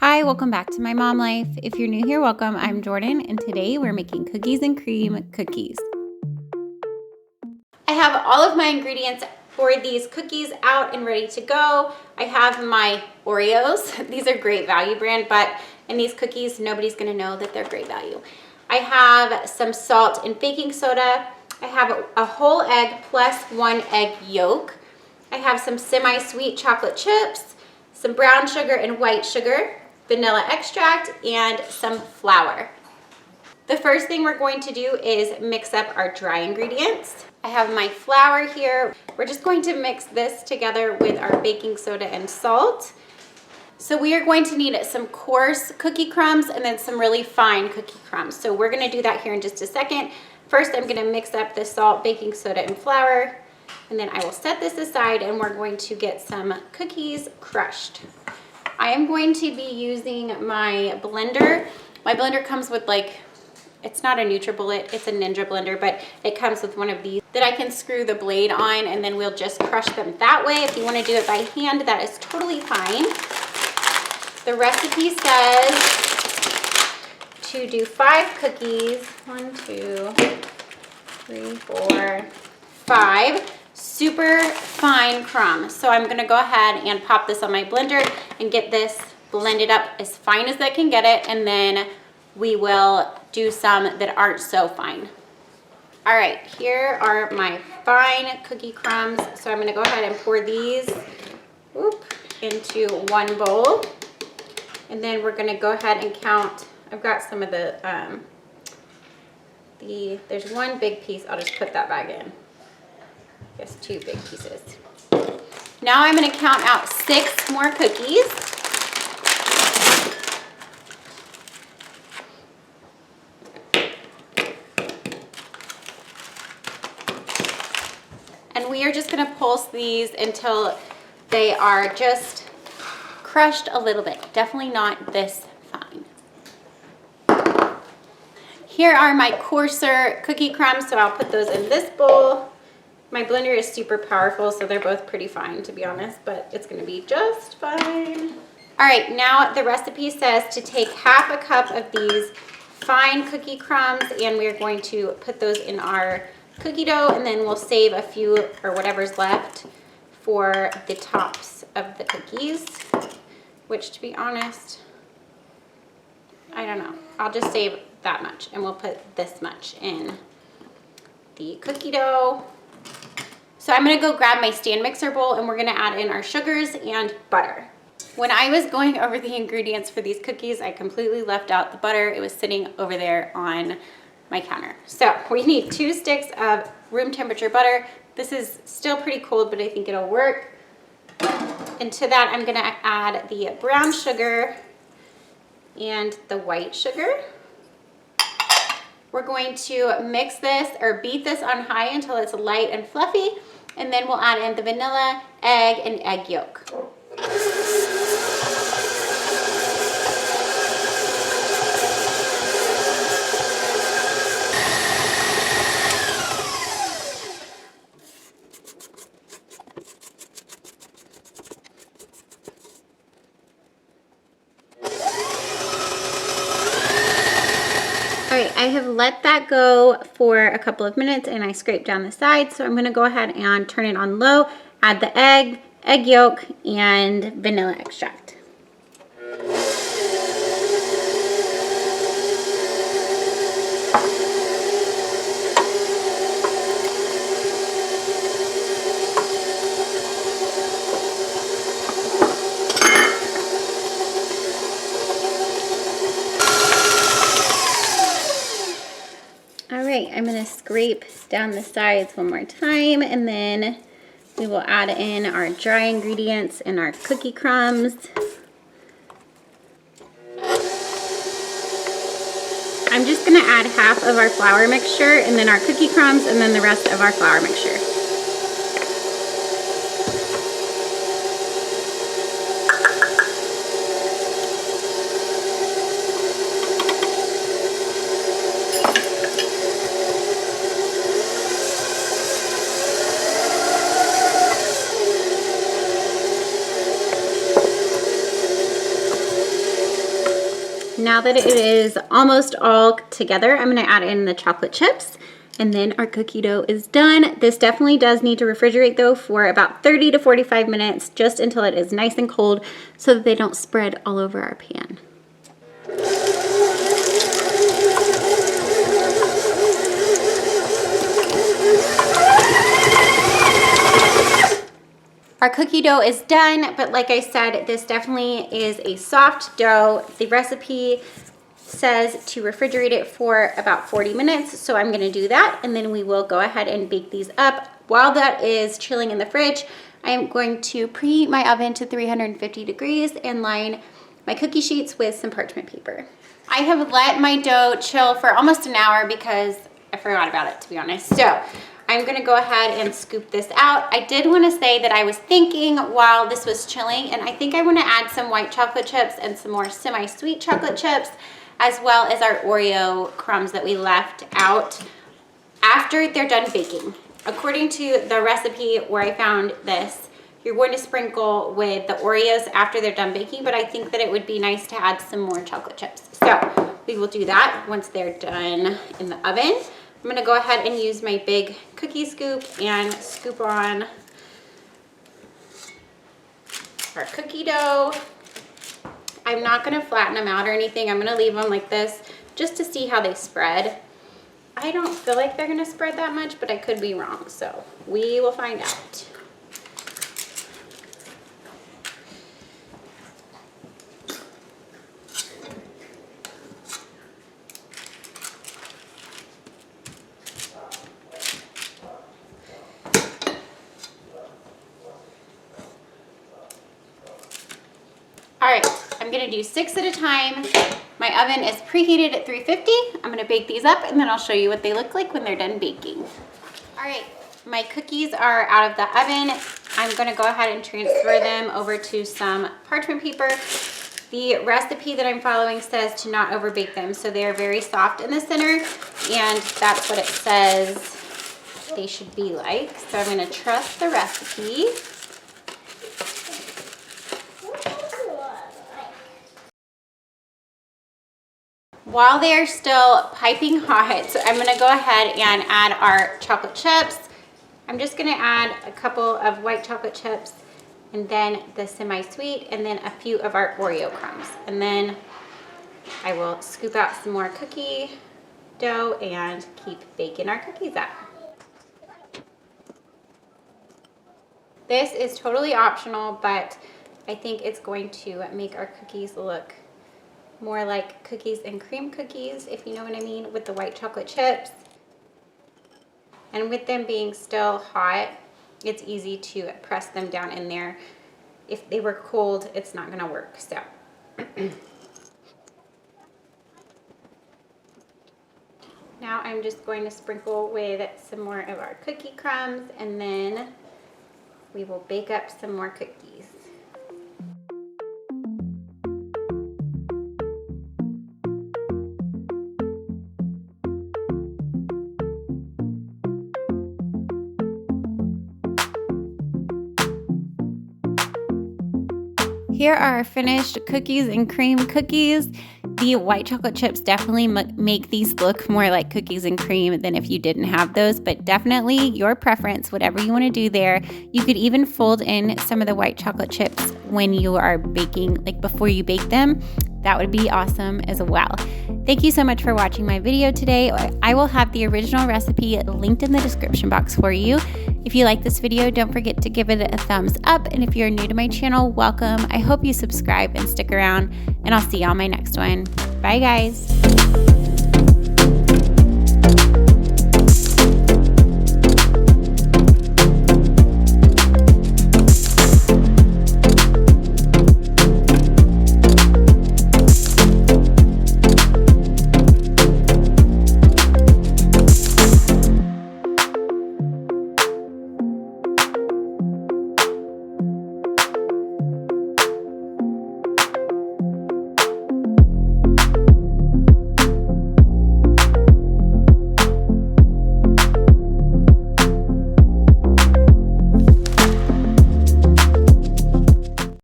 Hi, welcome back to My Mom Life. If you're new here, welcome. I'm Jordan, and today we're making cookies and cream cookies. I have all of my ingredients for these cookies out and ready to go. I have my Oreos. These are Great Value brand, but in these cookies, nobody's gonna know that they're Great Value. I have some salt and baking soda. I have a whole egg plus 1 egg yolk. I have some semi-sweet chocolate chips, some brown sugar and white sugar, vanilla extract, and some flour. The first thing we're going to do is mix up our dry ingredients. I have my flour here. We're just going to mix this together with our baking soda and salt. So we are going to need some coarse cookie crumbs and then some really fine cookie crumbs. So we're gonna do that here in just a second. First, I'm gonna mix up the salt, baking soda, and flour, and then I will set this aside and we're going to get some cookies crushed. I am going to be using my blender. My blender comes with it's not a NutriBullet, it's a Ninja blender, but it comes with one of these that I can screw the blade on and then we'll just crush them that way. If you want to do it by hand, that is totally fine. The recipe says to do 5 cookies. 1, 2, 3, 4, 5. Super fine crumbs. So I'm gonna go ahead and pop this on my blender and get this blended up as fine as I can get it, and then we will do some that aren't so fine. All right, here are my fine cookie crumbs. So I'm gonna go ahead and pour these into one bowl, and then we're gonna go ahead and count. I've got some of there's one big piece. I'll just put that back in. I guess 2 big pieces. Now I'm going to count out 6 more cookies. And we are just going to pulse these until they are just crushed a little bit. Definitely not this fine. Here are my coarser cookie crumbs, so I'll put those in this bowl. My blender is super powerful, so they're both pretty fine, to be honest, but it's gonna be just fine. All right, now the recipe says to take half a cup of these fine cookie crumbs, and we're going to put those in our cookie dough, and then we'll save a few, or whatever's left, for the tops of the cookies, which, to be honest, I don't know. I'll just save that much, and we'll put this much in the cookie dough. So I'm gonna go grab my stand mixer bowl and we're gonna add in our sugars and butter. When I was going over the ingredients for these cookies, I completely left out the butter. It was sitting over there on my counter. So we need 2 sticks of room temperature butter. This is still pretty cold, but I think it'll work. And to that, I'm gonna add the brown sugar and the white sugar. We're going to mix this or beat this on high until it's light and fluffy, and then we'll add in the vanilla, egg, and egg yolk. All right, I have let that go for a couple of minutes and I scraped down the sides, so I'm gonna go ahead and turn it on low, add the egg, egg yolk, and vanilla extract. I'm going to scrape down the sides one more time, and then we will add in our dry ingredients and our cookie crumbs. I'm just going to add half of our flour mixture and then our cookie crumbs and then the rest of our flour mixture. Now that it is almost all together, I'm gonna add in the chocolate chips, and then our cookie dough is done. This definitely does need to refrigerate though for about 30 to 45 minutes, just until it is nice and cold so that they don't spread all over our pan. Our cookie dough is done, but like I said, this definitely is a soft dough. The recipe says to refrigerate it for about 40 minutes, so I'm gonna do that, and then we will go ahead and bake these up. While that is chilling in the fridge, I'm going to preheat my oven to 350 degrees and line my cookie sheets with some parchment paper. I have let my dough chill for almost an hour because I forgot about it, to be honest. So I'm gonna go ahead and scoop this out. I did wanna say that I was thinking while this was chilling, and I think I wanna add some white chocolate chips and some more semi-sweet chocolate chips, as well as our Oreo crumbs that we left out after they're done baking. According to the recipe where I found this, you're going to sprinkle with the Oreos after they're done baking, but I think that it would be nice to add some more chocolate chips. So we will do that once they're done in the oven. I'm gonna go ahead and use my big cookie scoop and scoop on our cookie dough. I'm not gonna flatten them out or anything. I'm gonna leave them like this just to see how they spread. I don't feel like they're gonna spread that much, but I could be wrong, so we will find out. All right, I'm gonna do 6 at a time. My oven is preheated at 350. I'm gonna bake these up and then I'll show you what they look like when they're done baking. All right, my cookies are out of the oven. I'm gonna go ahead and transfer them over to some parchment paper. The recipe that I'm following says to not over bake them, so they are very soft in the center, and that's what it says they should be like. So I'm gonna trust the recipe. While they are still piping hot, so I'm gonna go ahead and add our chocolate chips. I'm just gonna add a couple of white chocolate chips and then the semi-sweet and then a few of our Oreo crumbs. And then I will scoop out some more cookie dough and keep baking our cookies up. This is totally optional, but I think it's going to make our cookies look more like cookies and cream cookies, if you know what I mean, with the white chocolate chips. And with them being still hot, it's easy to press them down in there. If they were cold, it's not gonna work, so. Now I'm just going to sprinkle with some more of our cookie crumbs, and then we will bake up some more cookies. Here are our finished cookies and cream cookies. The white chocolate chips definitely make these look more like cookies and cream than if you didn't have those, but definitely your preference, whatever you want to do there. You could even fold in some of the white chocolate chips when you are baking, like before you bake them. That would be awesome as well. Thank you so much for watching my video today. I will have the original recipe linked in the description box for you. If you like this video, don't forget to give it a thumbs up. And if you're new to my channel, welcome. I hope you subscribe and stick around, and I'll see you on my next one. Bye, guys.